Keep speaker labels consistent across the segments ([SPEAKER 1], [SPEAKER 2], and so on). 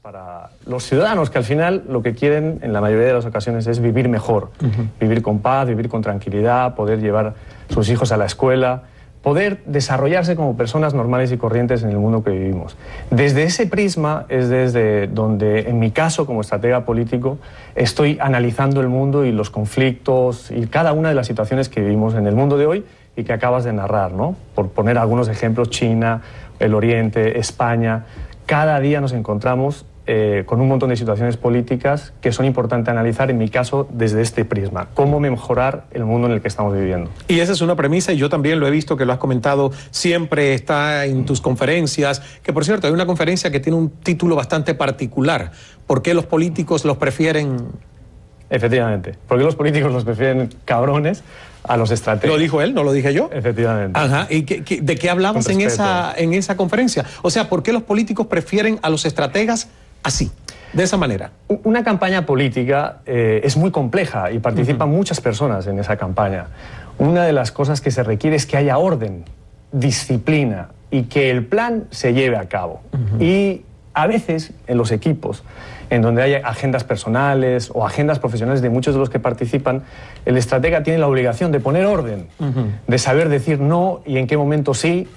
[SPEAKER 1] para los ciudadanos, que al final lo que quieren en la mayoría de las ocasiones es vivir mejor, vivir con paz, vivir con tranquilidad, poder llevar sus hijos a la escuela, poder desarrollarse como personas normales y corrientes en el mundo que vivimos. Desde ese prisma es desde donde, en mi caso, como estratega político, estoy analizando el mundo y los conflictos y cada una de las situaciones que vivimos en el mundo de hoy y que acabas de narrar, ¿no? Por poner algunos ejemplos, China, el Oriente, España. Cada día nos encontramos con un montón de situaciones políticas que son importantes analizar, en mi caso, desde este prisma. Cómo mejorar el mundo en el que estamos viviendo.
[SPEAKER 2] Y esa es una premisa, y yo también lo he visto, que lo has comentado, siempre está en tus conferencias, que por cierto, hay una conferencia que tiene un título bastante particular. ¿Por qué los políticos los prefieren?
[SPEAKER 1] Efectivamente. ¿Por qué los políticos los prefieren cabrones a los estrategas?
[SPEAKER 2] ¿Lo dijo él? ¿No lo dije yo?
[SPEAKER 1] Efectivamente.
[SPEAKER 2] Ajá. ¿Y de qué hablabas en esa conferencia? O sea, ¿por qué los políticos prefieren a los estrategas así, de esa manera?
[SPEAKER 1] Una campaña política es muy compleja y participan muchas personas en esa campaña. Una de las cosas que se requiere es que haya orden, disciplina y que el plan se lleve a cabo. Y a veces en los equipos, en donde hay agendas personales o agendas profesionales de muchos de los que participan, el estratega tiene la obligación de poner orden, de saber decir no y en qué momento sí,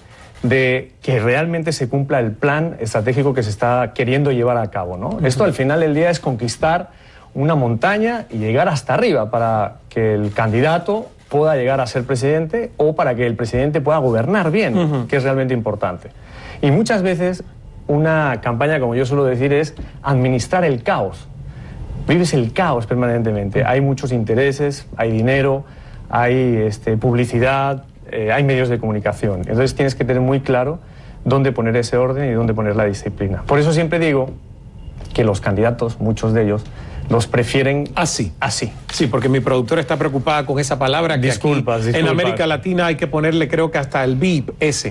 [SPEAKER 1] de que realmente se cumpla el plan estratégico que se está queriendo llevar a cabo, ¿no? Esto al final del día es conquistar una montaña y llegar hasta arriba para que el candidato pueda llegar a ser presidente o para que el presidente pueda gobernar bien, que es realmente importante. Y muchas veces una campaña, como yo suelo decir, es administrar el caos. Vives el caos permanentemente. Hay muchos intereses, hay dinero, hay publicidad, hay medios de comunicación. Entonces tienes que tener muy claro dónde poner ese orden y dónde poner la disciplina. Por eso siempre digo que los candidatos, muchos de ellos, los prefieren
[SPEAKER 2] así.
[SPEAKER 1] Así.
[SPEAKER 2] Sí, porque mi productora está preocupada con esa palabra que
[SPEAKER 1] disculpas.
[SPEAKER 2] En América Latina hay que ponerle, creo que hasta el bip, ese.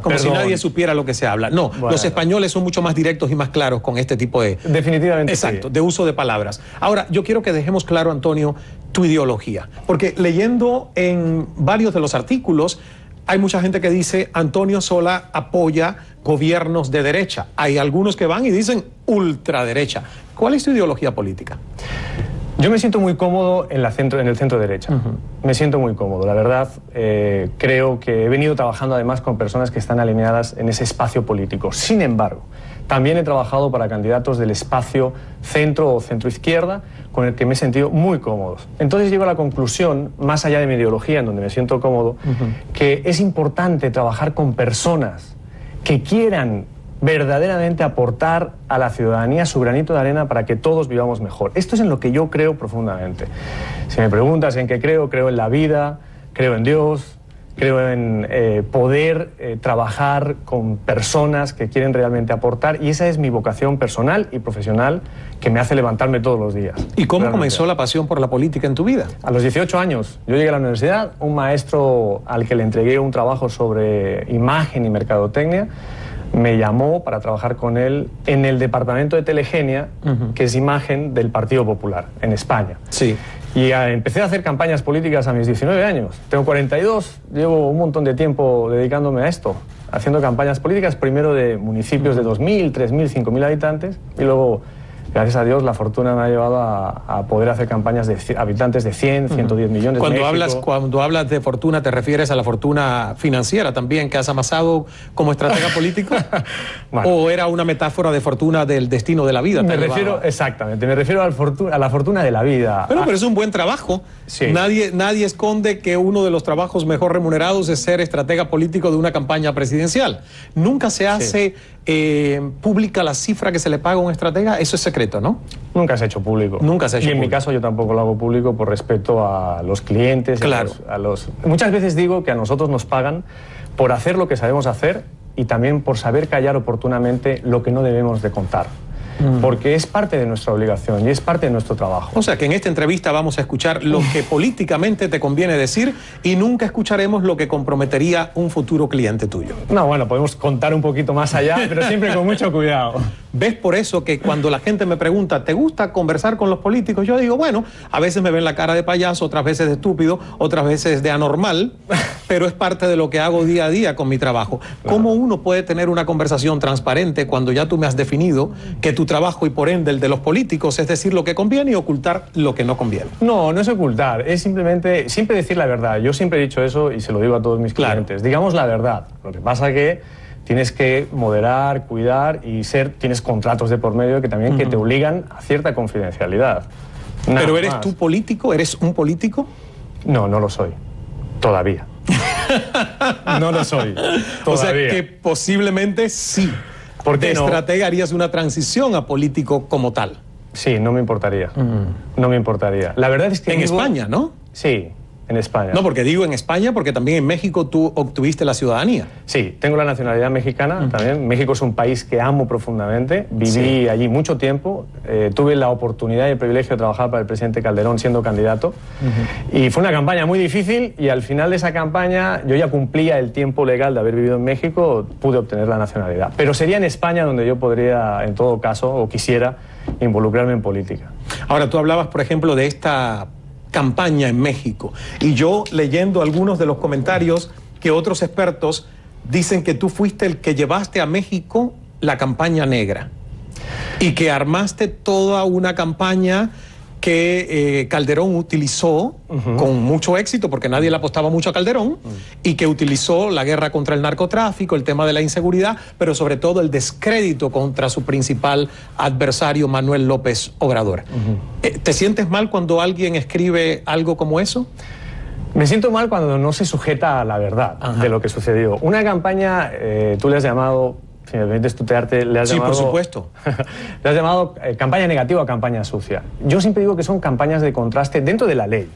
[SPEAKER 2] Como si nadie supiera lo que se habla. No, bueno, los españoles son mucho más directos y más claros con este tipo de...
[SPEAKER 1] Definitivamente.
[SPEAKER 2] Exacto, de uso de palabras. Ahora, yo quiero que dejemos claro, Antonio, tu ideología. Porque leyendo en varios de los artículos, hay mucha gente que dice Antonio Solá apoya gobiernos de derecha. Hay algunos que van y dicen ultraderecha. ¿Cuál es tu ideología política?
[SPEAKER 1] Yo me siento muy cómodo en el centro derecha. Me siento muy cómodo, la verdad. Creo que he venido trabajando además con personas que están alineadas en ese espacio político. Sin embargo, también he trabajado para candidatos del espacio centro o centro-izquierda, con el que me he sentido muy cómodo. Entonces llego a la conclusión, más allá de mi ideología, en donde me siento cómodo, que es importante trabajar con personas que quieran verdaderamente aportar a la ciudadanía su granito de arena para que todos vivamos mejor. Esto es en lo que yo creo profundamente. Si me preguntas en qué creo, creo en la vida, creo en Dios, creo en poder trabajar con personas que quieren realmente aportar, y esa es mi vocación personal y profesional que me hace levantarme todos los días.
[SPEAKER 2] ¿Y cómo comenzó la pasión por la política en tu vida?
[SPEAKER 1] A los 18 años. Yo llegué a la universidad, un maestro al que le entregué un trabajo sobre imagen y mercadotecnia me llamó para trabajar con él en el departamento de Telegenia, que es imagen del Partido Popular en España.
[SPEAKER 2] Sí.
[SPEAKER 1] Y empecé a hacer campañas políticas a mis 19 años. Tengo 42, llevo un montón de tiempo dedicándome a esto, haciendo campañas políticas, primero de municipios de 2.000, 3.000, 5.000 habitantes, y luego, gracias a Dios, la fortuna me ha llevado a poder hacer campañas de habitantes de 100, 110 millones.
[SPEAKER 2] Cuando hablas de fortuna, ¿te refieres a la fortuna financiera también que has amasado como estratega político? Bueno. ¿O era una metáfora de fortuna del destino de la vida?
[SPEAKER 1] Exactamente, me refiero a la fortuna de la vida.
[SPEAKER 2] Pero es un buen trabajo. Sí. Nadie esconde que uno de los trabajos mejor remunerados es ser estratega político de una campaña presidencial. Nunca se hace pública la cifra que se le paga a un estratega. Eso es secreto, ¿no?
[SPEAKER 1] Nunca se ha hecho público.
[SPEAKER 2] Nunca se ha hecho público.
[SPEAKER 1] Y en mi caso yo tampoco lo hago público por respeto a los clientes.
[SPEAKER 2] Claro.
[SPEAKER 1] Muchas veces digo que a nosotros nos pagan por hacer lo que sabemos hacer y también por saber callar oportunamente lo que no debemos de contar. Porque es parte de nuestra obligación y es parte de nuestro trabajo.
[SPEAKER 2] O sea que en esta entrevista vamos a escuchar lo que políticamente te conviene decir y nunca escucharemos lo que comprometería un futuro cliente tuyo.
[SPEAKER 1] No, bueno, podemos contar un poquito más allá, pero siempre con mucho cuidado.
[SPEAKER 2] ¿Ves por eso que cuando la gente me pregunta, ¿te gusta conversar con los políticos? Yo digo, bueno, a veces me ven la cara de payaso, otras veces de estúpido, otras veces de anormal, pero es parte de lo que hago día a día con mi trabajo. ¿Cómo uno puede tener una conversación transparente cuando ya tú me has definido que tu trabajo y por ende el de los políticos es decir lo que conviene y ocultar lo que no conviene?
[SPEAKER 1] No, no es ocultar, es simplemente siempre decir la verdad. Yo siempre he dicho eso y se lo digo a todos mis clientes. Digamos la verdad. Lo que pasa que tienes que moderar, cuidar y tienes contratos de por medio que también que te obligan a cierta confidencialidad.
[SPEAKER 2] ¿Pero eres tú político? ¿Eres un político?
[SPEAKER 1] No, no lo soy. Todavía. No lo soy. Todavía.
[SPEAKER 2] O sea que posiblemente sí.
[SPEAKER 1] ¿Por qué
[SPEAKER 2] de
[SPEAKER 1] no?
[SPEAKER 2] estratega harías una transición a político como tal.
[SPEAKER 1] Sí, no me importaría. No me importaría. La verdad es que
[SPEAKER 2] en España, ¿no?
[SPEAKER 1] Sí, en España.
[SPEAKER 2] No, porque digo en España, porque también en México tú obtuviste la ciudadanía.
[SPEAKER 1] Sí, tengo la nacionalidad mexicana también. México es un país que amo profundamente. Viví allí mucho tiempo. Tuve la oportunidad y el privilegio de trabajar para el presidente Calderón siendo candidato. Y fue una campaña muy difícil y al final de esa campaña yo ya cumplía el tiempo legal de haber vivido en México, pude obtener la nacionalidad. Pero sería en España donde yo podría, en todo caso, o quisiera, involucrarme en política.
[SPEAKER 2] Ahora, tú hablabas, por ejemplo, de esta campaña en México. Y yo, leyendo algunos de los comentarios que otros expertos dicen que tú fuiste el que llevaste a México la campaña negra y que armaste toda una campaña que Calderón utilizó con mucho éxito, porque nadie le apostaba mucho a Calderón, y que utilizó la guerra contra el narcotráfico, el tema de la inseguridad, pero sobre todo el descrédito contra su principal adversario, Manuel López Obrador. ¿Te sientes mal cuando alguien escribe algo como eso?
[SPEAKER 1] Me siento mal cuando no se sujeta a la verdad de lo que sucedió. Una campaña, tú le has llamado, si me permites tutearte, le has llamado...
[SPEAKER 2] Sí, por supuesto.
[SPEAKER 1] Le has llamado campaña negativa o campaña sucia. Yo siempre digo que son campañas de contraste dentro de la ley.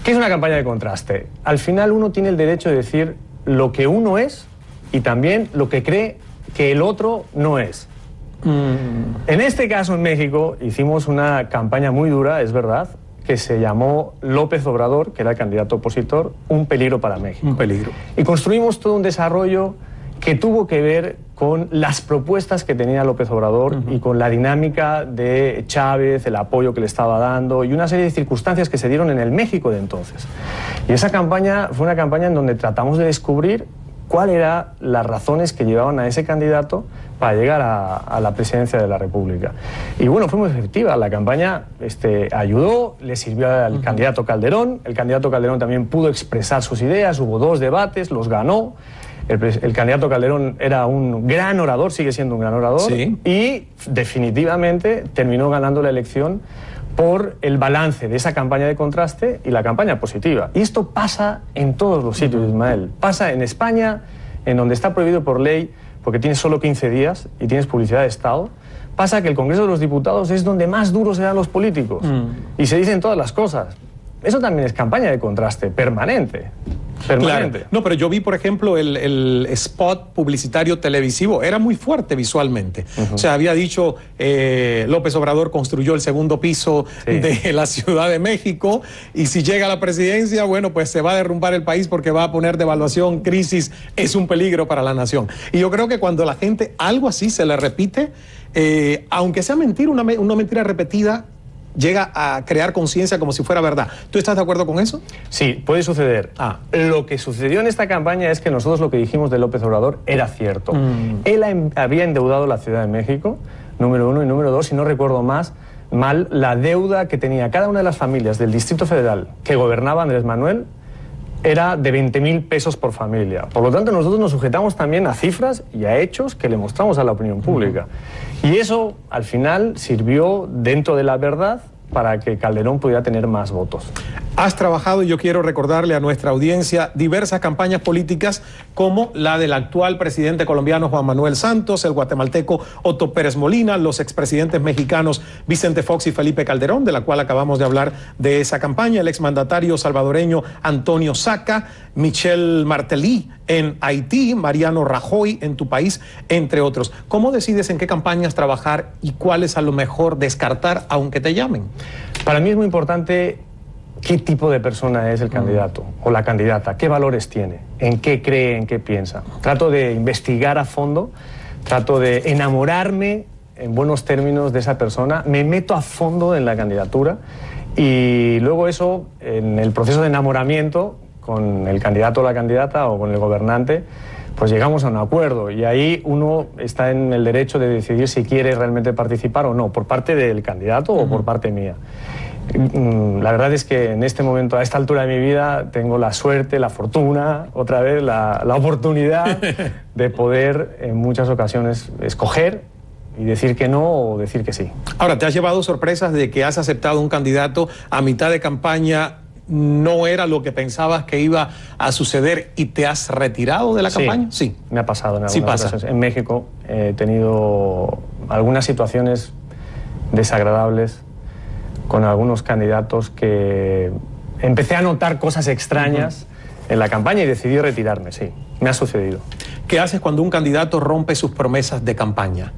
[SPEAKER 1] ¿Qué es una campaña de contraste? Al final uno tiene el derecho de decir lo que uno es y también lo que cree que el otro no es. En este caso, en México, hicimos una campaña muy dura, es verdad, que se llamó López Obrador, que era el candidato opositor, un peligro para México.
[SPEAKER 2] Un peligro.
[SPEAKER 1] Y construimos todo un desarrollo que tuvo que ver con las propuestas que tenía López Obrador y con la dinámica de Chávez, el apoyo que le estaba dando y una serie de circunstancias que se dieron en el México de entonces. Y esa campaña fue una campaña en donde tratamos de descubrir cuáles eran las razones que llevaban a ese candidato para llegar a la presidencia de la República. Y bueno, fue muy efectiva. La campaña ayudó, le sirvió al candidato Calderón. El candidato Calderón también pudo expresar sus ideas, hubo 2 debates, los ganó. El candidato Calderón era un gran orador, sigue siendo un gran orador,
[SPEAKER 2] sí.
[SPEAKER 1] Y definitivamente terminó ganando la elección por el balance de esa campaña de contraste y la campaña positiva. Y esto pasa en todos los sitios, Ismael. Pasa en España, en donde está prohibido por ley, porque tienes solo 15 días y tienes publicidad de Estado. Pasa que el Congreso de los Diputados es donde más duros serán los políticos. Y se dicen todas las cosas. Eso también es campaña de contraste permanente. Permanente.
[SPEAKER 2] Claro. No, pero yo vi, por ejemplo, el spot publicitario televisivo. Era muy fuerte visualmente. O sea, había dicho López Obrador construyó el 2º piso de la Ciudad de México y si llega a la presidencia, bueno, pues se va a derrumbar el país porque va a poner devaluación, crisis, es un peligro para la nación. Y yo creo que cuando la gente algo así se le repite, aunque sea mentira, una mentira repetida, llega a crear conciencia como si fuera verdad. ¿Tú estás de acuerdo con eso?
[SPEAKER 1] Sí, puede suceder. Lo que sucedió en esta campaña es que nosotros lo que dijimos de López Obrador era cierto. Él había endeudado la Ciudad de México, número 1, y número 2, si no recuerdo mal, la deuda que tenía cada una de las familias del Distrito Federal que gobernaba Andrés Manuel era de 20,000 pesos por familia. Por lo tanto, nosotros nos sujetamos también a cifras y a hechos que le mostramos a la opinión pública. Y eso, al final, sirvió dentro de la verdad para que Calderón pudiera tener más votos.
[SPEAKER 2] Has trabajado, y yo quiero recordarle a nuestra audiencia, diversas campañas políticas como la del actual presidente colombiano Juan Manuel Santos, el guatemalteco Otto Pérez Molina, los expresidentes mexicanos Vicente Fox y Felipe Calderón, de la cual acabamos de hablar de esa campaña, el exmandatario salvadoreño Antonio Saca, Michel Martelly en Haití, Mariano Rajoy en tu país, entre otros. ¿Cómo decides en qué campañas trabajar y cuáles a lo mejor descartar aunque te llamen?
[SPEAKER 1] Para mí es muy importante qué tipo de persona es el candidato o la candidata, qué valores tiene, en qué cree, en qué piensa. Trato de investigar a fondo, trato de enamorarme en buenos términos de esa persona, me meto a fondo en la candidatura y luego eso, en el proceso de enamoramiento con el candidato o la candidata o con el gobernante, pues llegamos a un acuerdo y ahí uno está en el derecho de decidir si quiere realmente participar o no, por parte del candidato o por parte mía. La verdad es que en este momento, a esta altura de mi vida, tengo la suerte, la fortuna, otra vez la oportunidad de poder en muchas ocasiones escoger y decir que no o decir que sí.
[SPEAKER 2] Ahora, ¿te has llevado sorpresas de que has aceptado un candidato a mitad de campaña? ¿No era lo que pensabas que iba a suceder y te has retirado de la campaña? Sí,
[SPEAKER 1] me ha pasado en algunas ocasiones. En México he tenido algunas situaciones desagradables con algunos candidatos que empecé a notar cosas extrañas en la campaña y decidí retirarme, sí, me ha sucedido.
[SPEAKER 2] ¿Qué haces cuando un candidato rompe sus promesas de campaña?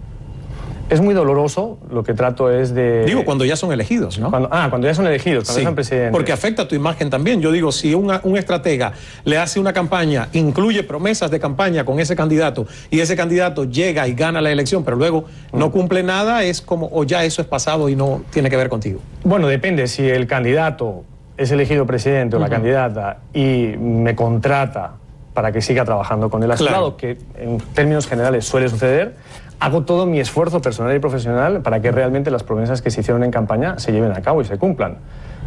[SPEAKER 1] Es muy doloroso, lo que trato es de...
[SPEAKER 2] Digo, cuando ya son elegidos, ¿no?
[SPEAKER 1] Cuando ya son elegidos, cuando son presidentes.
[SPEAKER 2] Porque afecta a tu imagen también. Yo digo, si un estratega le hace una campaña, incluye promesas de campaña con ese candidato y ese candidato llega y gana la elección, pero luego no cumple nada, es como, o ya eso es pasado y no tiene que ver contigo.
[SPEAKER 1] Bueno, depende. Si el candidato es elegido presidente o la candidata y me contrata para que siga trabajando con él a su lado, que en términos generales suele suceder, hago todo mi esfuerzo personal y profesional para que realmente las promesas que se hicieron en campaña se lleven a cabo y se cumplan.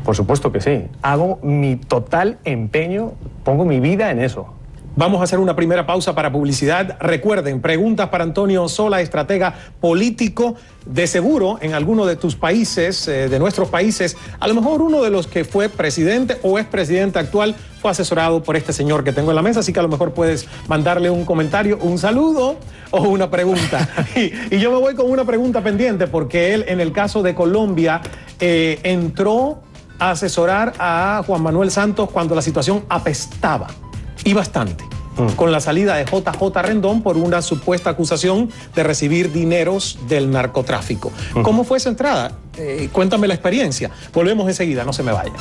[SPEAKER 1] Por supuesto que sí. Hago mi total empeño, pongo mi vida en eso.
[SPEAKER 2] Vamos a hacer una primera pausa para publicidad. Recuerden, preguntas para Antonio Sola, estratega político. De seguro, en alguno de tus países, de nuestros países, a lo mejor uno de los que fue presidente o es presidente actual fue asesorado por este señor que tengo en la mesa, así que a lo mejor puedes mandarle un comentario, un saludo o una pregunta. Y yo me voy con una pregunta pendiente, porque él, en el caso de Colombia, entró a asesorar a Juan Manuel Santos cuando la situación apestaba. Y bastante, con la salida de JJ Rendón por una supuesta acusación de recibir dineros del narcotráfico. ¿Cómo fue esa entrada? Cuéntame la experiencia. Volvemos enseguida, no se me vaya.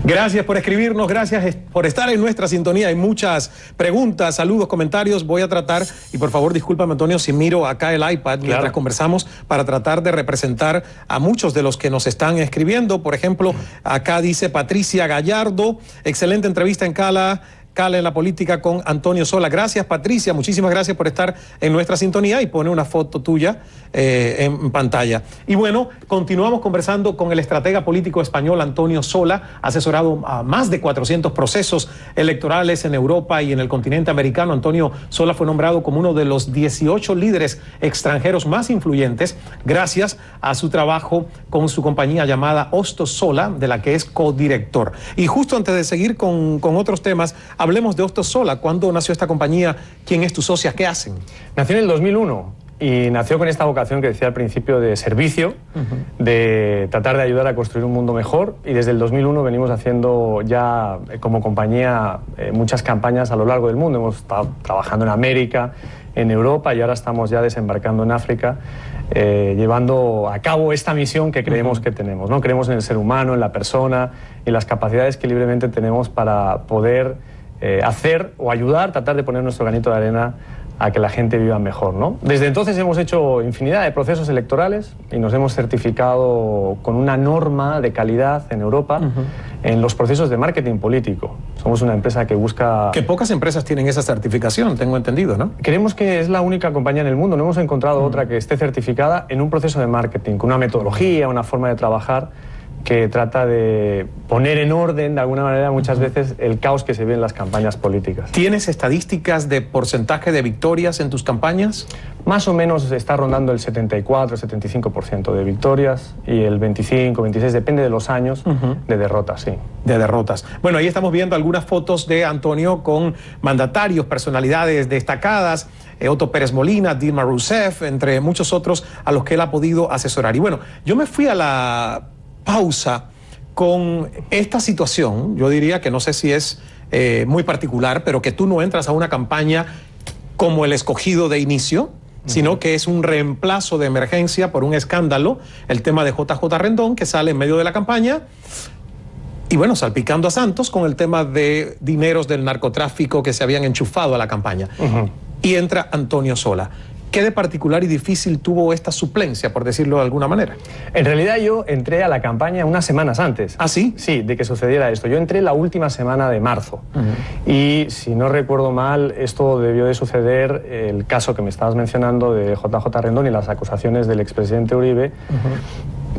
[SPEAKER 2] Gracias por escribirnos, gracias por estar en nuestra sintonía. Hay muchas preguntas, saludos, comentarios. Voy a tratar, y por favor discúlpame Antonio si miro acá el iPad mientras conversamos, para tratar de representar a muchos de los que nos están escribiendo. Por ejemplo, acá dice Patricia Gallardo, excelente entrevista en Cala en la política con Antonio Sola. Gracias, Patricia, muchísimas gracias por estar en nuestra sintonía, y pone una foto tuya en pantalla. Y bueno, continuamos conversando con el estratega político español Antonio Sola, asesorado a más de 400 procesos electorales en Europa y en el continente americano. Antonio Sola fue nombrado como uno de los 18 líderes extranjeros más influyentes gracias a su trabajo con su compañía llamada Hostos Sola, de la que es codirector. Y justo antes de seguir con otros temas, hablemos de Hostos Sola. ¿Cuándo nació esta compañía? ¿Quién es tu socia? ¿Qué hacen?
[SPEAKER 1] Nació en el 2001 y nació con esta vocación que decía al principio de servicio, de tratar de ayudar a construir un mundo mejor, y desde el 2001 venimos haciendo ya como compañía muchas campañas a lo largo del mundo. Hemos estado trabajando en América, en Europa, y ahora estamos ya desembarcando en África, llevando a cabo esta misión que creemos que tenemos, ¿no? Creemos en el ser humano, en la persona y las capacidades que libremente tenemos para poder hacer o ayudar, tratar de poner nuestro granito de arena a que la gente viva mejor, ¿no? Desde entonces hemos hecho infinidad de procesos electorales y nos hemos certificado con una norma de calidad en Europa en los procesos de marketing político. Somos una empresa que busca...
[SPEAKER 2] Que pocas empresas tienen esa certificación, tengo entendido, ¿no?
[SPEAKER 1] Creemos que es la única compañía en el mundo, no hemos encontrado otra que esté certificada en un proceso de marketing, con una metodología, una forma de trabajar que trata de poner en orden, de alguna manera, muchas veces el caos que se ve en las campañas políticas.
[SPEAKER 2] ¿Tienes estadísticas de porcentaje de victorias en tus campañas?
[SPEAKER 1] Más o menos está rondando el 74, 75% de victorias y el 25, 26, depende de los años, de derrotas, sí.
[SPEAKER 2] De derrotas. Bueno, ahí estamos viendo algunas fotos de Antonio con mandatarios, personalidades destacadas, Otto Pérez Molina, Dilma Rousseff, entre muchos otros a los que él ha podido asesorar. Y bueno, yo me fui a la pausa con esta situación. Yo diría que no sé si es muy particular, pero que tú no entras a una campaña como el escogido de inicio, sino que es un reemplazo de emergencia por un escándalo, el tema de JJ Rendón, que sale en medio de la campaña, y bueno, salpicando a Santos con el tema de dineros del narcotráfico que se habían enchufado a la campaña. Y entra Antonio Sola. ¿Qué de particular y difícil tuvo esta suplencia, por decirlo de alguna manera?
[SPEAKER 1] En realidad yo entré a la campaña unas semanas antes.
[SPEAKER 2] ¿Ah, sí?
[SPEAKER 1] Sí, de que sucediera esto. Yo entré la última semana de marzo. Y si no recuerdo mal, esto debió de suceder, el caso que me estabas mencionando de JJ Rendón y las acusaciones del expresidente Uribe.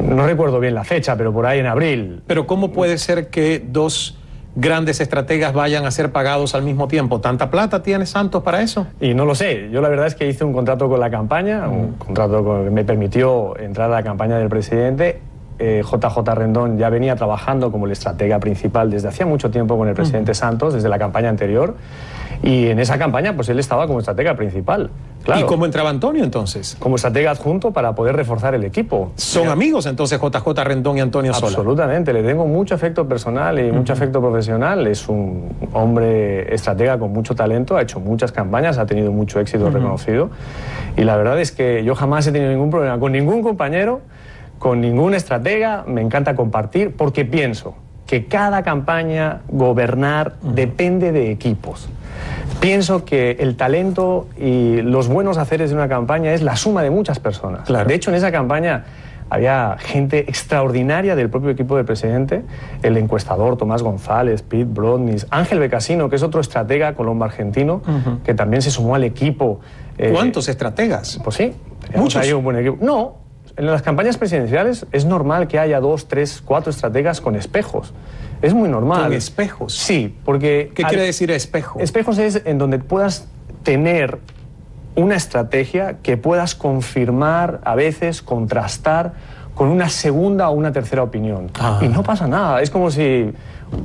[SPEAKER 1] No recuerdo bien la fecha, pero por ahí en abril.
[SPEAKER 2] Pero ¿cómo puede ser que dos grandes estrategas vayan a ser pagados al mismo tiempo? ¿Tanta plata tiene Santos para eso?
[SPEAKER 1] Y no lo sé. Yo la verdad es que hice un contrato con la campaña, un contrato que me permitió entrar a la campaña del presidente. JJ Rendón ya venía trabajando como el estratega principal desde hacía mucho tiempo con el presidente Santos, desde la campaña anterior. Y en esa campaña, pues él estaba como estratega principal. Claro.
[SPEAKER 2] ¿Y cómo entraba Antonio entonces?
[SPEAKER 1] Como estratega adjunto para poder reforzar el equipo.
[SPEAKER 2] ¿Son amigos entonces JJ Rendón y Antonio Sola?
[SPEAKER 1] Absolutamente, le tengo mucho afecto personal y mucho afecto profesional. Es un hombre estratega con mucho talento, ha hecho muchas campañas, ha tenido mucho éxito reconocido. Y la verdad es que yo jamás he tenido ningún problema con ningún compañero, con ningún estratega. Me encanta compartir porque pienso que cada campaña, gobernar, depende de equipos. Pienso que el talento y los buenos haceres de una campaña es la suma de muchas personas.
[SPEAKER 2] Claro.
[SPEAKER 1] De hecho, en esa campaña había gente extraordinaria del propio equipo del presidente, el encuestador Tomás González, Pete Brodnis, Ángel Becasino, que es otro estratega colombo-argentino, que también se sumó al equipo.
[SPEAKER 2] ¿Cuántos estrategas?
[SPEAKER 1] Pues sí.
[SPEAKER 2] ¿Muchos?
[SPEAKER 1] Ahí un buen equipo. No, en las campañas presidenciales es normal que haya 2, 3, 4 estrategas con espejos. Es muy normal.
[SPEAKER 2] ¿Con espejos?
[SPEAKER 1] Sí, porque...
[SPEAKER 2] ¿Qué quiere decir espejo?
[SPEAKER 1] Espejos es en donde puedas tener una estrategia que puedas confirmar, a veces contrastar con una segunda o una tercera opinión. Y no pasa nada. Es como si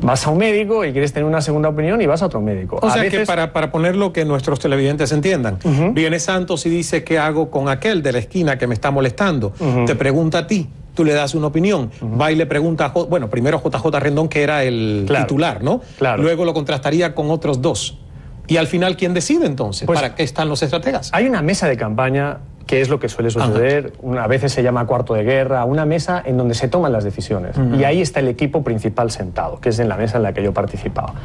[SPEAKER 1] vas a un médico y quieres tener una segunda opinión y vas a otro médico.
[SPEAKER 2] O sea que para ponerlo que nuestros televidentes entiendan, viene Santos y dice, ¿qué hago con aquel de la esquina que me está molestando? Te pregunta a ti. Tú le das una opinión, va y le pregunta a... Bueno, primero JJ Rendón, que era el titular, ¿no?
[SPEAKER 1] Claro.
[SPEAKER 2] Luego lo contrastaría con otros dos. Y al final, ¿quién decide entonces?
[SPEAKER 1] Pues,
[SPEAKER 2] ¿para qué están los estrategas?
[SPEAKER 1] Hay una mesa de campaña, que es lo que suele suceder, a veces se llama cuarto de guerra, una mesa en donde se toman las decisiones. Y ahí está el equipo principal sentado, que es en la mesa en la que yo participaba.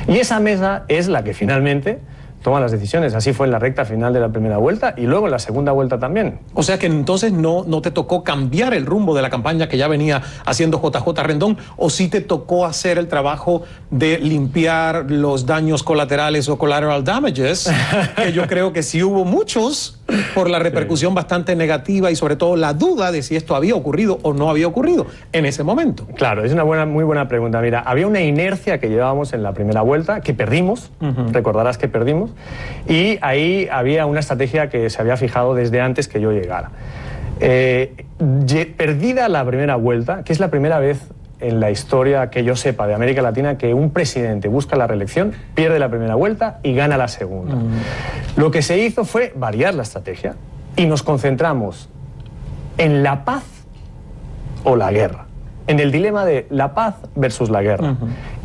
[SPEAKER 1] Y esa mesa es la que finalmente toma las decisiones. Así fue en la recta final de la primera vuelta y luego en la segunda vuelta también.
[SPEAKER 2] O sea que entonces no te tocó cambiar el rumbo de la campaña que ya venía haciendo JJ Rendón, o sí te tocó hacer el trabajo de limpiar los daños colaterales o collateral damages, que yo creo que sí hubo muchos por la repercusión bastante negativa y sobre todo la duda de si esto había ocurrido o no había ocurrido en ese momento.
[SPEAKER 1] Claro, es una muy buena pregunta. Mira, había una inercia que llevábamos en la primera vuelta, que perdimos, recordarás que perdimos, y ahí había una estrategia que se había fijado desde antes que yo llegara. Perdida la primera vuelta, que es la primera vez en la historia que yo sepa de América Latina que un presidente busca la reelección, pierde la primera vuelta y gana la segunda. Lo que se hizo fue variar la estrategia y nos concentramos en la paz o la guerra, en el dilema de la paz versus la guerra.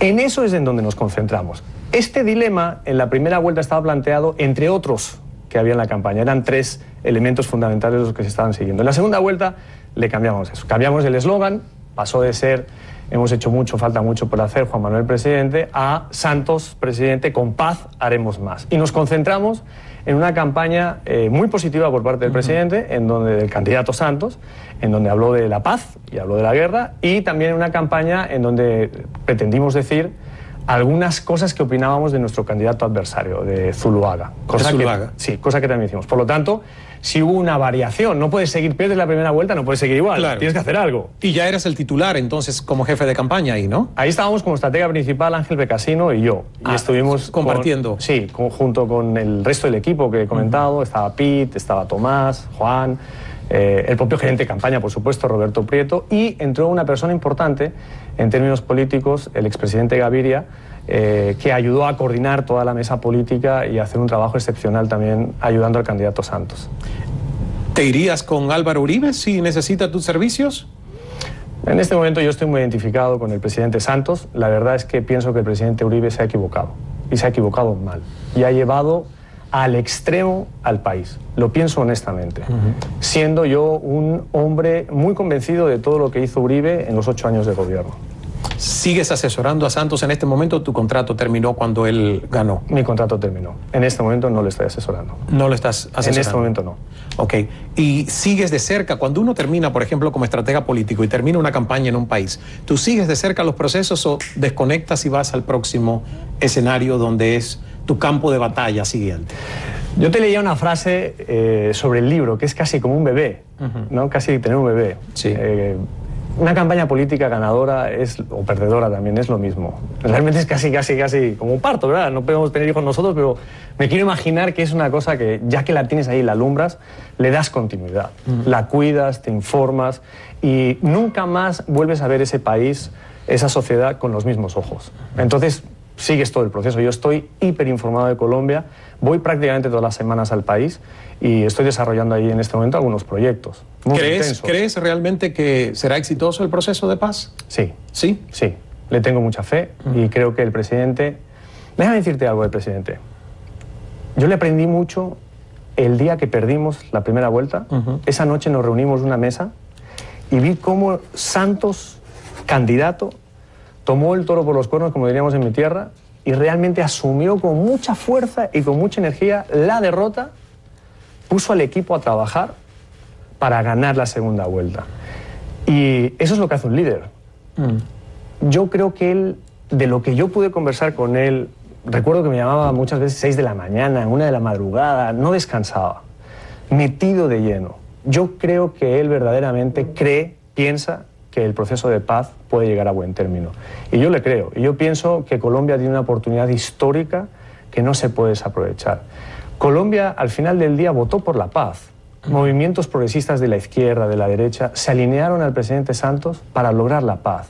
[SPEAKER 1] En eso es en donde nos concentramos. Este dilema en la primera vuelta estaba planteado entre otros que había en la campaña. Eran 3 elementos fundamentales los que se estaban siguiendo. En la segunda vuelta le cambiamos eso. Cambiamos el eslogan, pasó de ser hemos hecho mucho, falta mucho por hacer, Juan Manuel presidente, a Santos presidente, con paz haremos más. Y nos concentramos en una campaña muy positiva por parte del presidente, en donde del candidato Santos, en donde habló de la paz y habló de la guerra, y también en una campaña en donde pretendimos decir algunas cosas que opinábamos de nuestro candidato adversario, de Zuluaga. Sí, cosa que también hicimos. Por lo tanto, si hubo una variación, no puedes seguir, pierdes la primera vuelta, no puedes seguir igual, claro. Tienes que hacer algo.
[SPEAKER 2] Y ya eras el titular entonces como jefe de campaña ahí, ¿no?
[SPEAKER 1] Ahí estábamos como estratega principal Ángel Becasino y yo. Y estuvimos
[SPEAKER 2] compartiendo.
[SPEAKER 1] Junto con el resto del equipo que he comentado, estaba Pete, estaba Tomás, Juan, el propio gerente de campaña, por supuesto, Roberto Prieto, y entró una persona importante en términos políticos, el expresidente Gaviria, que ayudó a coordinar toda la mesa política y a hacer un trabajo excepcional también ayudando al candidato Santos.
[SPEAKER 2] ¿Te irías con Álvaro Uribe si necesita tus servicios?
[SPEAKER 1] En este momento yo estoy muy identificado con el presidente Santos. La verdad es que pienso que el presidente Uribe se ha equivocado, y se ha equivocado mal, y ha llevado al extremo al país. Lo pienso honestamente. Siendo yo un hombre muy convencido de todo lo que hizo Uribe en los 8 años de gobierno.
[SPEAKER 2] ¿Sigues asesorando a Santos en este momento? ¿Tu contrato terminó cuando él ganó?
[SPEAKER 1] Mi contrato terminó. En este momento no lo estoy asesorando.
[SPEAKER 2] ¿No lo estás asesorando?
[SPEAKER 1] En este momento no.
[SPEAKER 2] Ok. ¿Y sigues de cerca, cuando uno termina, por ejemplo, como estratega político y termina una campaña en un país, ¿tú sigues de cerca los procesos o desconectas y vas al próximo escenario donde es tu campo de batalla siguiente?
[SPEAKER 1] Yo te leía una frase sobre el libro, que es casi como un bebé, ¿no? Casi tener un bebé.
[SPEAKER 2] Sí.
[SPEAKER 1] Una campaña política ganadora o perdedora también es lo mismo. Realmente es casi como un parto, ¿verdad? No podemos tener hijos nosotros, pero me quiero imaginar que es una cosa que, ya que la tienes ahí, la alumbras, le das continuidad. La cuidas, te informas y nunca más vuelves a ver ese país, esa sociedad con los mismos ojos. Entonces, sigues todo el proceso. Yo estoy hiper informado de Colombia, voy prácticamente todas las semanas al país y estoy desarrollando ahí en este momento algunos proyectos.
[SPEAKER 2] ¿Crees realmente que será exitoso el proceso de paz?
[SPEAKER 1] Sí.
[SPEAKER 2] ¿Sí?
[SPEAKER 1] Sí, le tengo mucha fe y creo que el presidente... Déjame decirte algo del presidente. Yo le aprendí mucho el día que perdimos la primera vuelta. Esa noche nos reunimos en una mesa y vi cómo Santos, candidato, tomó el toro por los cuernos, como diríamos en mi tierra, y realmente asumió con mucha fuerza y con mucha energía la derrota, puso al equipo a trabajar para ganar la segunda vuelta. Y eso es lo que hace un líder. Yo creo que él, de lo que yo pude conversar con él, recuerdo que me llamaba muchas veces 6 de la mañana, 1 de la madrugada, no descansaba, metido de lleno. Yo creo que él verdaderamente piensa que el proceso de paz puede llegar a buen término. Y yo le creo. Y yo pienso que Colombia tiene una oportunidad histórica que no se puede desaprovechar. Colombia, al final del día, votó por la paz. Movimientos progresistas de la izquierda, de la derecha, se alinearon al presidente Santos para lograr la paz.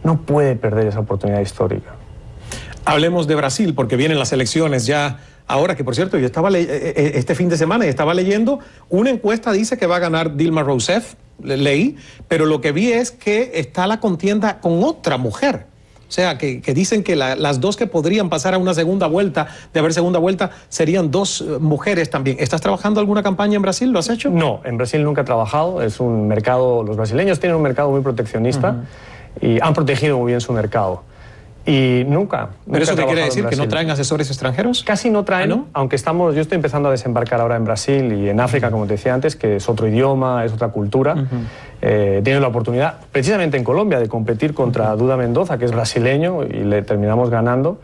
[SPEAKER 1] No puede perder esa oportunidad histórica.
[SPEAKER 2] Hablemos de Brasil, porque vienen las elecciones ya ahora, que por cierto, yo estaba este fin de semana y estaba leyendo, una encuesta dice que va a ganar Dilma Rousseff, leí, pero lo que vi es que está la contienda con otra mujer. O sea, que dicen que las dos que podrían pasar a una segunda vuelta, de haber segunda vuelta, serían 2 mujeres también. ¿Estás trabajando alguna campaña en Brasil? ¿Lo has hecho?
[SPEAKER 1] No, en Brasil nunca he trabajado. Es un mercado, los brasileños tienen un mercado muy proteccionista y han protegido muy bien su mercado. Y nunca.
[SPEAKER 2] ¿Pero eso qué quiere decir? ¿Que no traen asesores extranjeros?
[SPEAKER 1] Casi no traen,
[SPEAKER 2] ¿no?
[SPEAKER 1] Aunque yo estoy empezando a desembarcar ahora en Brasil y en África, como te decía antes, que es otro idioma, es otra cultura. Tiene la oportunidad, precisamente en Colombia, de competir contra Duda Mendoza, que es brasileño, y le terminamos ganando.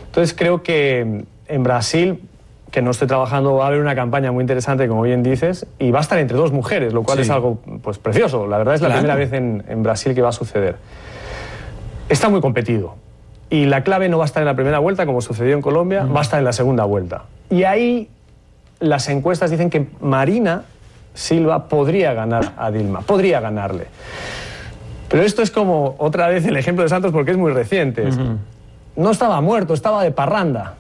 [SPEAKER 1] Entonces creo que en Brasil, que no estoy trabajando, va a haber una campaña muy interesante, como bien dices, y va a estar entre 2 mujeres, lo cual es algo pues precioso. La verdad es la primera vez en Brasil que va a suceder. Está muy competido. Y la clave no va a estar en la primera vuelta, como sucedió en Colombia, va a estar en la segunda vuelta. Y ahí las encuestas dicen que Marina Silva podría ganar a Dilma, podría ganarle. Pero esto es como otra vez el ejemplo de Santos porque es muy reciente. No estaba muerto, estaba de parranda,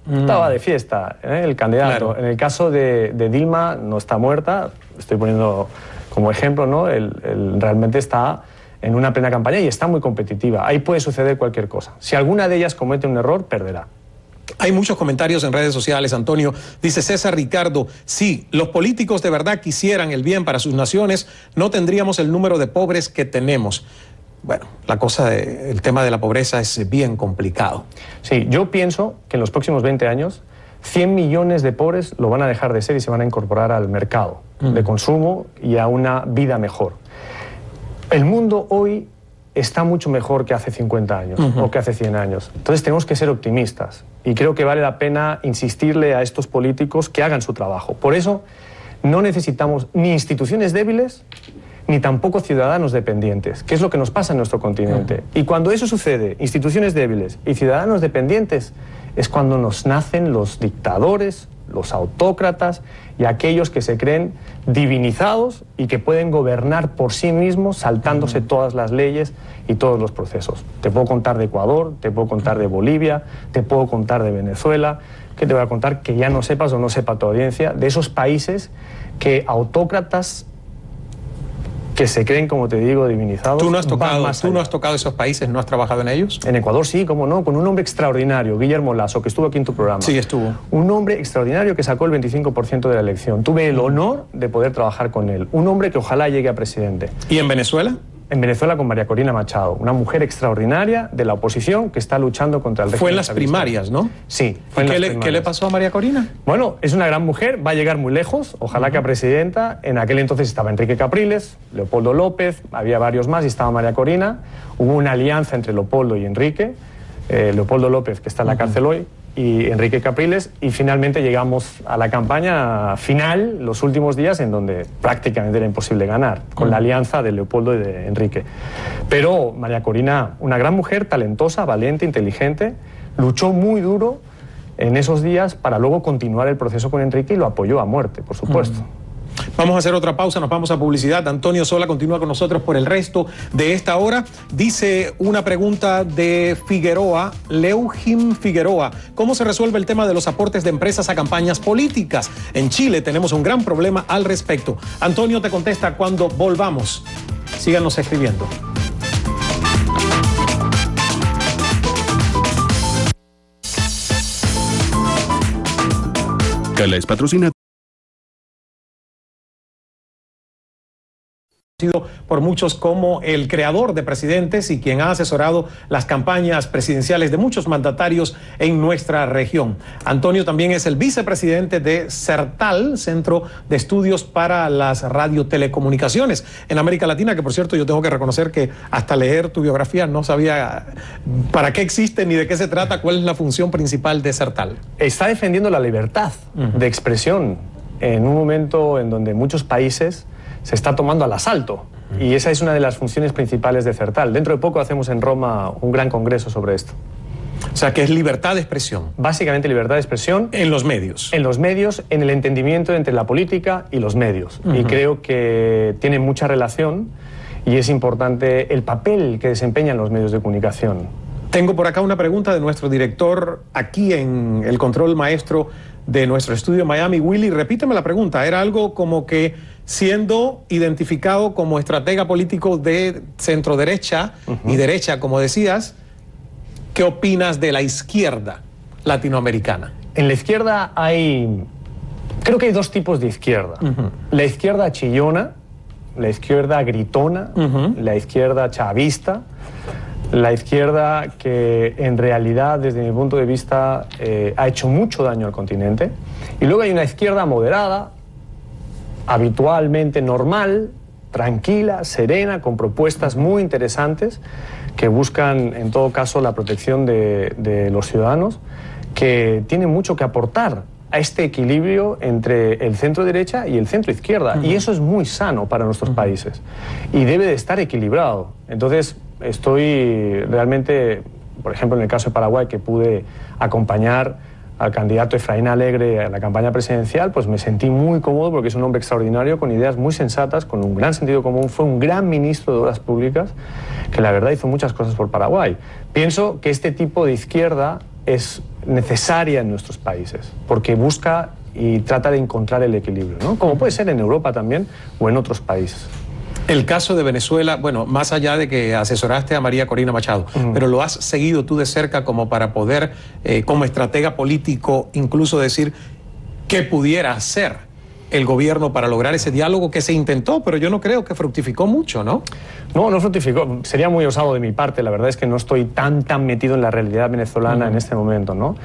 [SPEAKER 1] estaba de fiesta, el candidato. Claro. En el caso de Dilma no está muerta, estoy poniendo como ejemplo, ¿no? Realmente está en una plena campaña y está muy competitiva. Ahí puede suceder cualquier cosa. Si alguna de ellas comete un error, perderá.
[SPEAKER 2] Hay muchos comentarios en redes sociales, Antonio. Dice César Ricardo, si los políticos de verdad quisieran el bien para sus naciones, no tendríamos el número de pobres que tenemos. Bueno, el tema de la pobreza es bien complicado.
[SPEAKER 1] Sí, yo pienso que en los próximos 20 años, 100 millones de pobres lo van a dejar de ser y se van a incorporar al mercado de consumo y a una vida mejor. El mundo hoy está mucho mejor que hace 50 años o que hace 100 años. Entonces tenemos que ser optimistas y creo que vale la pena insistirle a estos políticos que hagan su trabajo. Por eso no necesitamos ni instituciones débiles ni tampoco ciudadanos dependientes, que es lo que nos pasa en nuestro continente. Y cuando eso sucede, instituciones débiles y ciudadanos dependientes, es cuando nos nacen los dictadores, los autócratas y aquellos que se creen divinizados y que pueden gobernar por sí mismos saltándose todas las leyes y todos los procesos. Te puedo contar de Ecuador, te puedo contar de Bolivia, te puedo contar de Venezuela. ¿Qué te voy a contar que ya no sepas o no sepa tu audiencia? De esos países que autócratas que se creen, como te digo, divinizados.
[SPEAKER 2] ¿Tú no has tocado esos países, no has trabajado en ellos?
[SPEAKER 1] En Ecuador sí, cómo no, con un hombre extraordinario, Guillermo Lasso, que estuvo aquí en tu programa.
[SPEAKER 2] Sí, estuvo.
[SPEAKER 1] Un hombre extraordinario que sacó el 25% de la elección. Tuve el honor de poder trabajar con él. Un hombre que ojalá llegue a presidente.
[SPEAKER 2] ¿Y en Venezuela?
[SPEAKER 1] En Venezuela con María Corina Machado, una mujer extraordinaria de la oposición que está luchando contra el régimen.
[SPEAKER 2] Fue en las
[SPEAKER 1] chavista.
[SPEAKER 2] primarias, ¿no?
[SPEAKER 1] Sí.
[SPEAKER 2] ¿Qué le pasó a María Corina?
[SPEAKER 1] Bueno, es una gran mujer, va a llegar muy lejos, ojalá que a presidenta. En aquel entonces estaba Enrique Capriles, Leopoldo López, había varios más y estaba María Corina. Hubo una alianza entre Leopoldo y Enrique, Leopoldo López, que está en la cárcel hoy, y Enrique Capriles, y finalmente llegamos a la campaña final, los últimos días, en donde prácticamente era imposible ganar, con la alianza de Leopoldo y de Enrique. Pero María Corina, una gran mujer, talentosa, valiente, inteligente, luchó muy duro en esos días para luego continuar el proceso con Enrique y lo apoyó a muerte, por supuesto.
[SPEAKER 2] Vamos a hacer otra pausa, nos vamos a publicidad. Antonio Sola continúa con nosotros por el resto de esta hora. Dice una pregunta de Figueroa, Leujim Figueroa: ¿cómo se resuelve el tema de los aportes de empresas a campañas políticas? En Chile tenemos un gran problema al respecto. Antonio te contesta cuando volvamos. Síganos escribiendo.
[SPEAKER 3] Cala es patrocina
[SPEAKER 2] por muchos como el creador de Presidentes y quien ha asesorado las campañas presidenciales de muchos mandatarios en nuestra región. Antonio también es el vicepresidente de CERTAL, Centro de Estudios para las Radiotelecomunicaciones en América Latina, que por cierto yo tengo que reconocer que hasta leer tu biografía no sabía para qué existe ni de qué se trata, cuál es la función principal de CERTAL.
[SPEAKER 1] Está defendiendo la libertad de expresión en un momento en donde muchos países se está tomando al asalto, y esa es una de las funciones principales de CERTAL. Dentro de poco hacemos en Roma un gran congreso sobre esto.
[SPEAKER 2] O sea, que es libertad de expresión.
[SPEAKER 1] Básicamente libertad de expresión.
[SPEAKER 2] En los medios.
[SPEAKER 1] En los medios, en el entendimiento entre la política y los medios. Y creo que tiene mucha relación y es importante el papel que desempeñan los medios de comunicación.
[SPEAKER 2] Tengo por acá una pregunta de nuestro director aquí en el control maestro de nuestro estudio en Miami. Willy, repíteme la pregunta. Era algo como que, siendo identificado como estratega político de centro derecha y derecha, como decías, ¿qué opinas de la izquierda latinoamericana?
[SPEAKER 1] En la izquierda creo que hay dos tipos de izquierda. La izquierda chillona, la izquierda gritona, la izquierda chavista, la izquierda que en realidad, desde mi punto de vista, ha hecho mucho daño al continente. Y luego hay una izquierda moderada, habitualmente normal, tranquila, serena, con propuestas muy interesantes que buscan, en todo caso, la protección de los ciudadanos, que tienen mucho que aportar a este equilibrio entre el centro derecha y el centro izquierda. Y eso es muy sano para nuestros países y debe de estar equilibrado. Entonces, estoy realmente, por ejemplo, en el caso de Paraguay, que pude acompañar al candidato Efraín Alegre a la campaña presidencial, pues me sentí muy cómodo porque es un hombre extraordinario, con ideas muy sensatas, con un gran sentido común. Fue un gran ministro de Obras Públicas que la verdad hizo muchas cosas por Paraguay. Pienso que este tipo de izquierda es necesaria en nuestros países porque busca y trata de encontrar el equilibrio, ¿no? Como puede ser en Europa también o en otros países.
[SPEAKER 2] El caso de Venezuela, bueno, más allá de que asesoraste a María Corina Machado, pero lo has seguido tú de cerca como para poder, como estratega político, incluso decir qué pudiera hacer el gobierno para lograr ese diálogo que se intentó, pero yo no creo que fructificó mucho, ¿no?
[SPEAKER 1] No fructificó. Sería muy osado de mi parte. La verdad es que no estoy tan metido en la realidad venezolana en este momento, ¿no?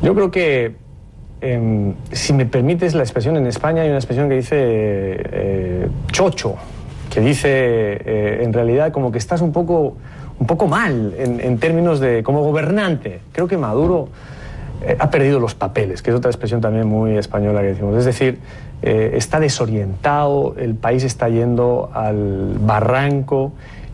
[SPEAKER 1] Yo creo que, si me permites la expresión, en España hay una expresión que dice chocho, que dice en realidad como que estás un poco mal en términos de como gobernante. Creo que Maduro ha perdido los papeles, que es otra expresión también muy española que decimos. Es decir, está desorientado, el país está yendo al barranco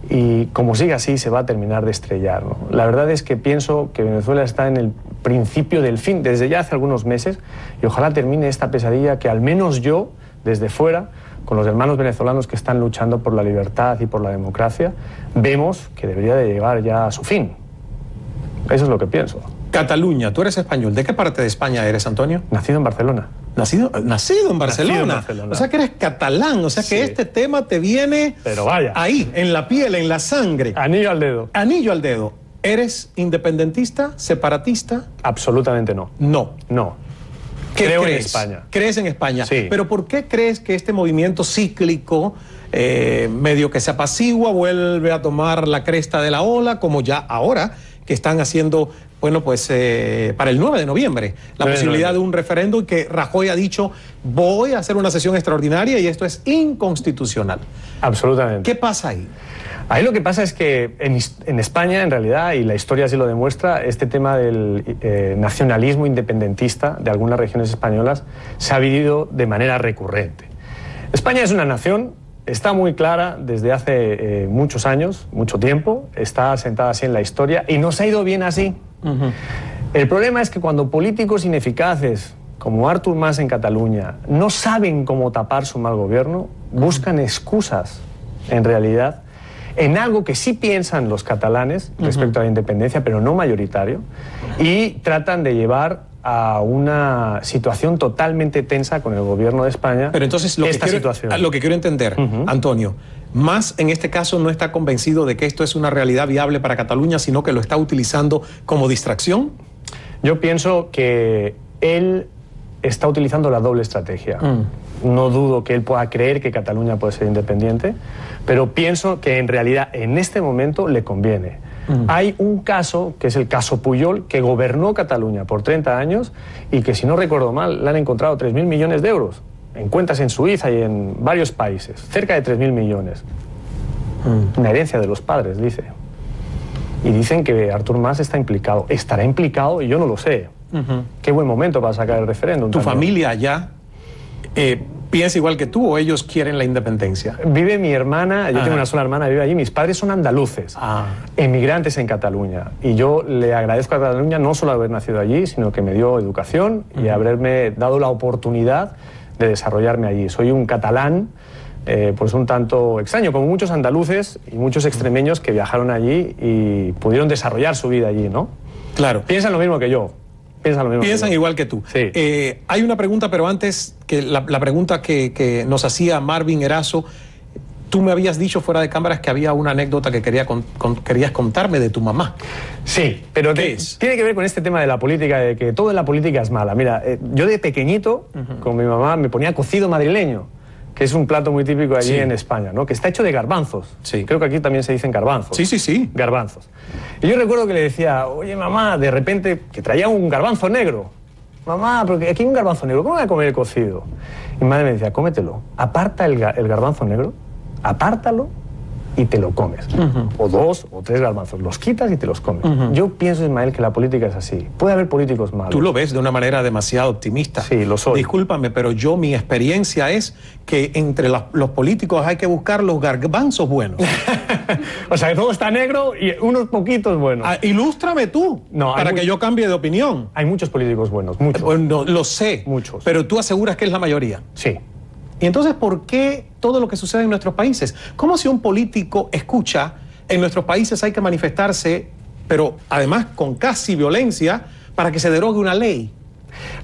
[SPEAKER 1] y como siga así se va a terminar de estrellar, ¿no? La verdad es que pienso que Venezuela está en el principio del fin, desde ya hace algunos meses, y ojalá termine esta pesadilla que al menos yo, desde fuera, con los hermanos venezolanos que están luchando por la libertad y por la democracia, vemos que debería de llegar ya a su fin. Eso es lo que pienso.
[SPEAKER 2] Cataluña, tú eres español. ¿De qué parte de España eres, Antonio?
[SPEAKER 1] Nacido en Barcelona.
[SPEAKER 2] Nacido en Barcelona. O sea que eres catalán, o sea que este tema te viene
[SPEAKER 1] pero vaya,
[SPEAKER 2] ahí, en la piel, en la sangre.
[SPEAKER 1] Anillo al dedo.
[SPEAKER 2] Anillo al dedo. ¿Eres independentista, separatista?
[SPEAKER 1] Absolutamente no.
[SPEAKER 2] No.
[SPEAKER 1] No.
[SPEAKER 2] Creo
[SPEAKER 1] en España.
[SPEAKER 2] ¿Crees en España?
[SPEAKER 1] Sí.
[SPEAKER 2] Pero ¿por qué crees que este movimiento cíclico, medio que se apacigua, vuelve a tomar la cresta de la ola, como ya ahora que están haciendo, bueno, pues para el 9 de noviembre, la posibilidad de un referéndum que Rajoy ha dicho, voy a hacer una sesión extraordinaria y esto es inconstitucional?
[SPEAKER 1] Absolutamente.
[SPEAKER 2] ¿Qué pasa ahí?
[SPEAKER 1] Ahí lo que pasa es que en España, en realidad, y la historia así lo demuestra, este tema del nacionalismo independentista de algunas regiones españolas se ha vivido de manera recurrente. España es una nación, está muy clara desde hace muchos años, mucho tiempo, está asentada así en la historia y nos ha ido bien así. El problema es que cuando políticos ineficaces, como Artur Mas en Cataluña, no saben cómo tapar su mal gobierno, buscan excusas, en realidad, en algo que sí piensan los catalanes respecto a la independencia, pero no mayoritario, y tratan de llevar a una situación totalmente tensa con el gobierno de España.
[SPEAKER 2] Pero entonces lo que quiero entender, Antonio, Mas en este caso no está convencido de que esto es una realidad viable para Cataluña, sino que lo está utilizando como distracción.
[SPEAKER 1] Yo pienso que él está utilizando la doble estrategia. No dudo que él pueda creer que Cataluña puede ser independiente, pero pienso que en realidad en este momento le conviene. Hay un caso, que es el caso Pujol, que gobernó Cataluña por 30 años y que, si no recuerdo mal, le han encontrado 3.000 millones de euros en cuentas en Suiza y en varios países, cerca de 3.000 millones. Una herencia de los padres, dice. Y dicen que Artur Mas está implicado. Estará implicado y yo no lo sé. Qué buen momento para sacar el referéndum.
[SPEAKER 2] ¿Tu familia allá piensa igual que tú o ellos quieren la independencia?
[SPEAKER 1] Vive mi hermana, yo tengo una sola hermana, vive allí. Mis padres son andaluces, emigrantes en Cataluña. Y yo le agradezco a Cataluña no solo haber nacido allí, sino que me dio educación y haberme dado la oportunidad de desarrollarme allí. Soy un catalán, pues un tanto extraño, como muchos andaluces y muchos extremeños que viajaron allí y pudieron desarrollar su vida allí, ¿no?
[SPEAKER 2] Claro.
[SPEAKER 1] Piensan lo mismo que yo.
[SPEAKER 2] Piensan igual que tú.
[SPEAKER 1] Sí.
[SPEAKER 2] Hay una pregunta, pero antes que la pregunta que nos hacía Marvin Erazo, tú me habías dicho fuera de cámaras que había una anécdota que querías contarme de tu mamá.
[SPEAKER 1] Sí, pero tiene que ver con este tema de la política, de que todo en la política es mala. Mira, yo de pequeñito, con mi mamá, me ponía cocido madrileño, que es un plato muy típico allí en España, ¿no? Que está hecho de garbanzos.
[SPEAKER 2] Sí.
[SPEAKER 1] Creo que aquí también se dicen garbanzos.
[SPEAKER 2] Sí.
[SPEAKER 1] Garbanzos. Y yo recuerdo que le decía, oye, mamá, de repente, que traía un garbanzo negro. Mamá, porque aquí hay un garbanzo negro, ¿cómo voy a comer el cocido? Y mi madre me decía, cómetelo. Aparta el garbanzo negro, apártalo y te lo comes. O 2 o 3 garbanzos, los quitas y te los comes. Yo pienso, Ismael, que la política es así. Puede haber políticos malos.
[SPEAKER 2] Tú lo ves de una manera demasiado optimista.
[SPEAKER 1] Sí, lo soy.
[SPEAKER 2] Discúlpame, pero mi experiencia es que entre los políticos hay que buscar los garbanzos buenos.
[SPEAKER 1] O sea, que todo está negro y unos poquitos buenos.
[SPEAKER 2] Ilústrame tú, para que yo cambie de opinión.
[SPEAKER 1] Hay muchos políticos buenos, muchos.
[SPEAKER 2] Bueno, lo sé.
[SPEAKER 1] Muchos.
[SPEAKER 2] Pero tú aseguras que es la mayoría.
[SPEAKER 1] Sí.
[SPEAKER 2] Y entonces, ¿por qué todo lo que sucede en nuestros países? ¿Cómo si un político escucha, en nuestros países hay que manifestarse, pero además con casi violencia, para que se derogue una ley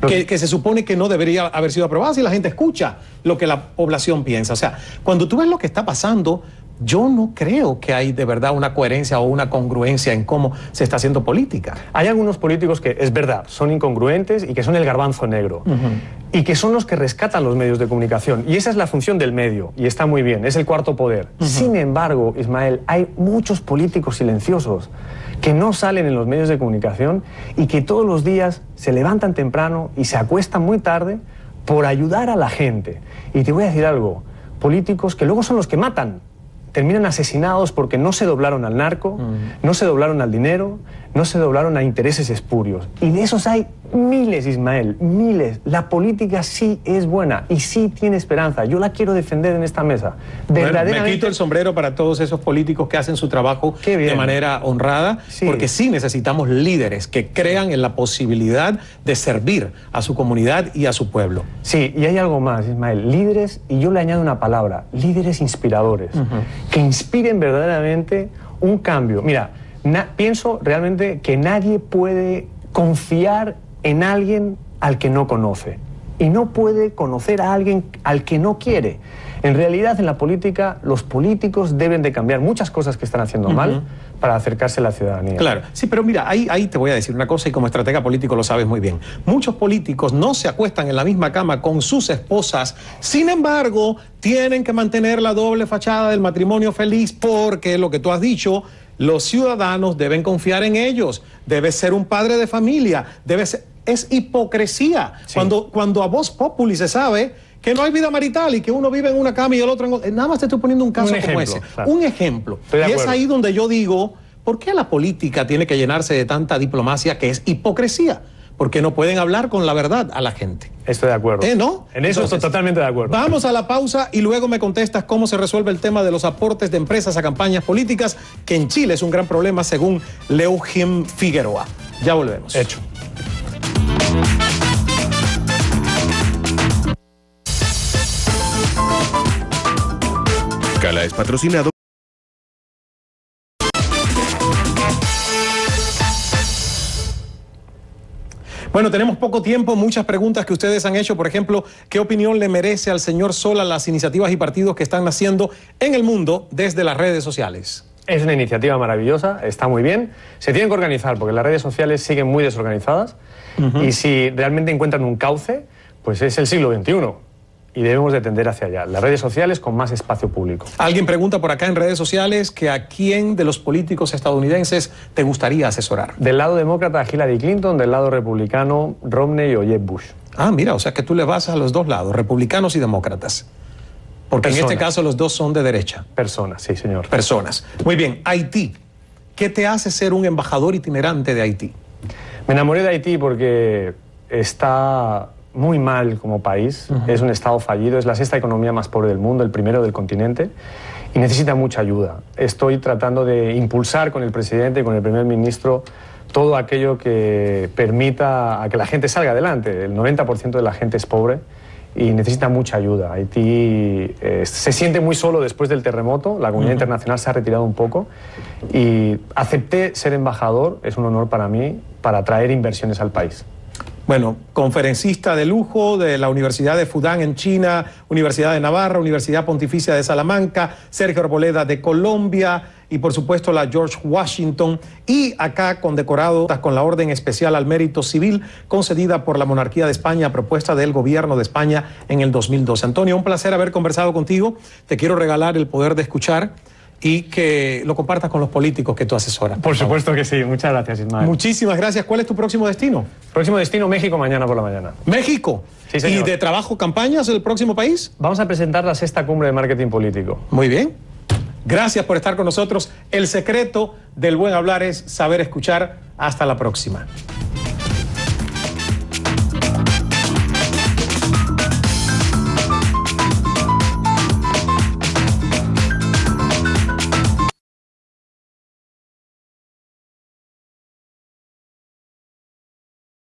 [SPEAKER 2] que se supone que no debería haber sido aprobada si la gente escucha lo que la población piensa? O sea, cuando tú ves lo que está pasando, yo no creo que hay de verdad una coherencia o una congruencia en cómo se está haciendo política.
[SPEAKER 1] Hay algunos políticos que, es verdad, son incongruentes y que son el garbanzo negro. Y que son los que rescatan los medios de comunicación. Y esa es la función del medio, y está muy bien, es el cuarto poder. Sin embargo, Ismael, hay muchos políticos silenciosos que no salen en los medios de comunicación y que todos los días se levantan temprano y se acuestan muy tarde por ayudar a la gente. Y te voy a decir algo, políticos que luego son los que matan. Terminan asesinados porque no se doblaron al narco, no se doblaron al dinero, no se doblaron a intereses espurios. Y de esos hay miles, Ismael, miles. La política sí es buena y sí tiene esperanza. Yo la quiero defender en esta mesa. Verdaderamente.
[SPEAKER 2] Me quito el sombrero para todos esos políticos que hacen su trabajo de manera honrada, porque sí necesitamos líderes que crean en la posibilidad de servir a su comunidad y a su pueblo.
[SPEAKER 1] Sí, y hay algo más, Ismael. Líderes, y yo le añado una palabra, líderes inspiradores, que inspiren verdaderamente un cambio. Mira, pienso realmente que nadie puede confiar en alguien al que no conoce. y no puede conocer a alguien al que no quiere. En realidad, en la política, los políticos deben de cambiar muchas cosas que están haciendo mal para acercarse a la ciudadanía.
[SPEAKER 2] Claro, sí, pero mira, ahí te voy a decir una cosa y como estratega político lo sabes muy bien. Muchos políticos no se acuestan en la misma cama con sus esposas, sin embargo, tienen que mantener la doble fachada del matrimonio feliz porque lo que tú has dicho, los ciudadanos deben confiar en ellos, debe ser un padre de familia, es hipocresía. Sí. Cuando a voz populi se sabe que no hay vida marital y que uno vive en una cama y el otro en otra. Nada más te estoy poniendo un caso como ese. Claro. Un ejemplo. Y es ahí donde yo digo, ¿por qué la política tiene que llenarse de tanta diplomacia que es hipocresía? Porque no pueden hablar con la verdad a la gente.
[SPEAKER 1] Estoy de acuerdo.
[SPEAKER 2] ¿No?
[SPEAKER 1] En eso estoy totalmente de acuerdo.
[SPEAKER 2] Vamos a la pausa y luego me contestas cómo se resuelve el tema de los aportes de empresas a campañas políticas, que en Chile es un gran problema según Leugen Figueroa. Ya volvemos.
[SPEAKER 1] Hecho.
[SPEAKER 3] Cala es patrocinado.
[SPEAKER 2] Bueno, tenemos poco tiempo, muchas preguntas que ustedes han hecho. Por ejemplo, ¿qué opinión le merece al señor Sola las iniciativas y partidos que están naciendo en el mundo desde las redes sociales?
[SPEAKER 1] Es una iniciativa maravillosa, está muy bien. Se tienen que organizar porque las redes sociales siguen muy desorganizadas y si realmente encuentran un cauce, pues es el siglo XXI. Y debemos de tender hacia allá. Las redes sociales con más espacio público.
[SPEAKER 2] Alguien pregunta por acá en redes sociales que a quién de los políticos estadounidenses te gustaría asesorar.
[SPEAKER 1] Del lado demócrata, Hillary Clinton, del lado republicano, Romney o Jeb Bush.
[SPEAKER 2] Ah, mira, o sea que tú le vas a los dos lados, republicanos y demócratas. Porque en este caso los dos son de derecha.
[SPEAKER 1] Personas, sí, señor.
[SPEAKER 2] Personas. Muy bien, Haití. ¿Qué te hace ser un embajador itinerante de Haití?
[SPEAKER 1] Me enamoré de Haití porque está muy mal como país, es un estado fallido, es la sexta economía más pobre del mundo, el primero del continente, y necesita mucha ayuda. Estoy tratando de impulsar con el presidente y con el primer ministro todo aquello que permita a que la gente salga adelante. El 90% de la gente es pobre y necesita mucha ayuda. Haití se siente muy solo después del terremoto, la comunidad internacional se ha retirado un poco y acepté ser embajador, es un honor para mí, para traer inversiones al país.
[SPEAKER 2] Bueno, conferencista de lujo de la Universidad de Fudan en China, Universidad de Navarra, Universidad Pontificia de Salamanca, Sergio Arboleda de Colombia y por supuesto la George Washington, y acá condecorado con la Orden Especial al Mérito Civil concedida por la Monarquía de España a propuesta del Gobierno de España en el 2012. Antonio, un placer haber conversado contigo. Te quiero regalar el poder de escuchar y que lo compartas con los políticos que tú asesoras.
[SPEAKER 1] Por supuesto que sí. Muchas gracias, Ismael.
[SPEAKER 2] Muchísimas gracias. ¿Cuál es tu próximo destino?
[SPEAKER 1] Próximo destino, México, mañana por la mañana.
[SPEAKER 2] ¿México?
[SPEAKER 1] Sí, señor.
[SPEAKER 2] ¿Y de trabajo, campañas, el próximo país?
[SPEAKER 1] Vamos a presentar la sexta cumbre de marketing político.
[SPEAKER 2] Muy bien. Gracias por estar con nosotros. El secreto del buen hablar es saber escuchar. Hasta la próxima.